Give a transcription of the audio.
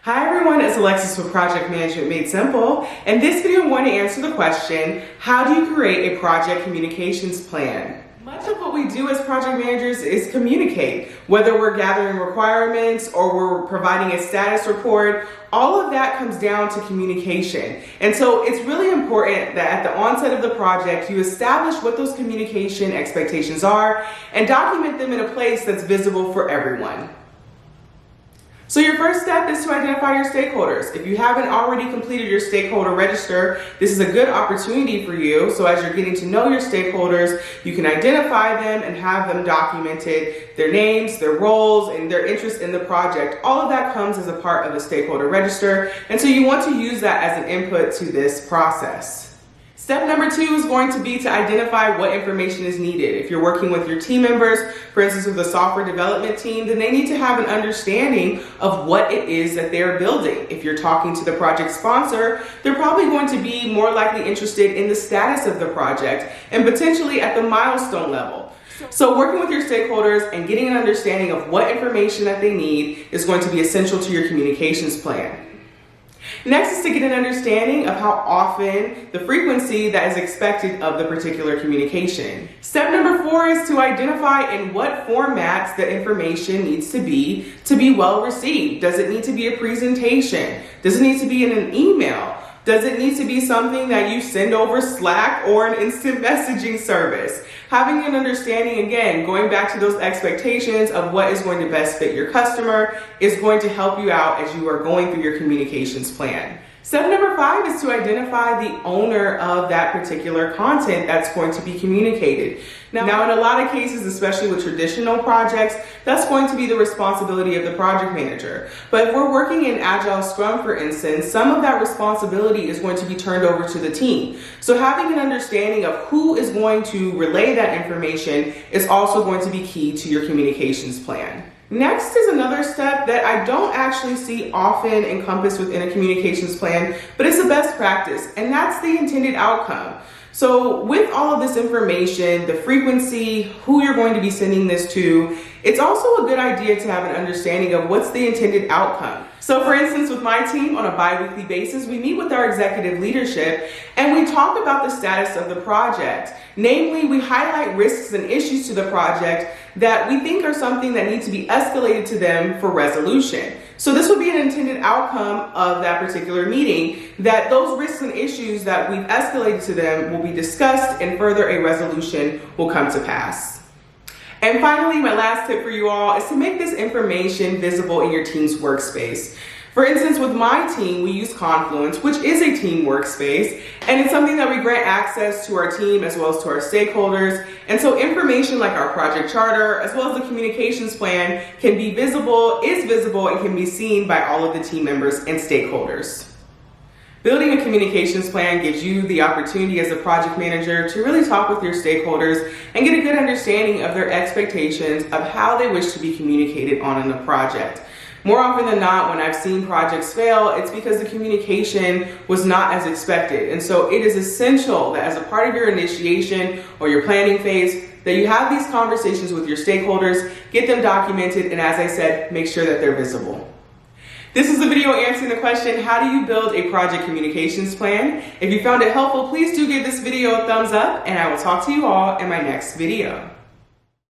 Hi everyone, it's Alexis with Project Management Made Simple. In this video, I'm going to answer the question, how do you create a project communications plan? Much of what we do as project managers is communicate. Whether we're gathering requirements or we're providing a status report, all of that comes down to communication. And so it's really important that at the onset of the project, you establish what those communication expectations are and document them in a place that's visible for everyone. So your first step is to identify your stakeholders. If you haven't already completed your stakeholder register, this is a good opportunity for you. So as you're getting to know your stakeholders, you can identify them and have them documented, their names, their roles, and their interest in the project. All of that comes as a part of the stakeholder register. And so you want to use that as an input to this process. Step number 2 is going to be to identify what information is needed. If you're working with your team members, for instance with the software development team, then they need to have an understanding of what it is that they're building. If you're talking to the project sponsor, they're probably going to be more likely interested in the status of the project and potentially at the milestone level. So working with your stakeholders and getting an understanding of what information that they need is going to be essential to your communications plan. Next is to get an understanding of how often, the frequency that is expected of the particular communication. Step number 4 is to identify in what formats the information needs to be well received. Does it need to be a presentation? Does it need to be in an email? Does it need to be something that you send over Slack or an instant messaging service? Having an understanding, again, going back to those expectations of what is going to best fit your customer is going to help you out as you are going through your communications plan. Step number 5 is to identify the owner of that particular content that's going to be communicated. Now, in a lot of cases, especially with traditional projects, that's going to be the responsibility of the project manager. But if we're working in Agile Scrum, for instance, some of that responsibility is going to be turned over to the team. So having an understanding of who is going to relay that information is also going to be key to your communications plan. Next is another step that I don't actually see often encompassed within a communications plan, but it's a best practice, and that's the intended outcome. So with all of this information, the frequency, who you're going to be sending this to, it's also a good idea to have an understanding of what's the intended outcome. So for instance, with my team on a bi-weekly basis, we meet with our executive leadership and we talk about the status of the project. Namely, we highlight risks and issues to the project that we think are something that need to be escalated to them for resolution. So this would be an intended outcome of that particular meeting, that those risks and issues that we've escalated to them will be discussed and further a resolution will come to pass. And finally, my last tip for you all is to make this information visible in your team's workspace. For instance, with my team, we use Confluence, which is a team workspace, and it's something that we grant access to our team as well as to our stakeholders. And so information like our project charter, as well as the communications plan, can be visible, is visible, and can be seen by all of the team members and stakeholders. Building a communications plan gives you the opportunity as a project manager to really talk with your stakeholders and get a good understanding of their expectations of how they wish to be communicated on in the project. More often than not, when I've seen projects fail, it's because the communication was not as expected. And so it is essential that as a part of your initiation or your planning phase, that you have these conversations with your stakeholders, get them documented, and as I said, make sure that they're visible. This is a video answering the question, how do you build a project communications plan? If you found it helpful, please do give this video a thumbs up, and I will talk to you all in my next video.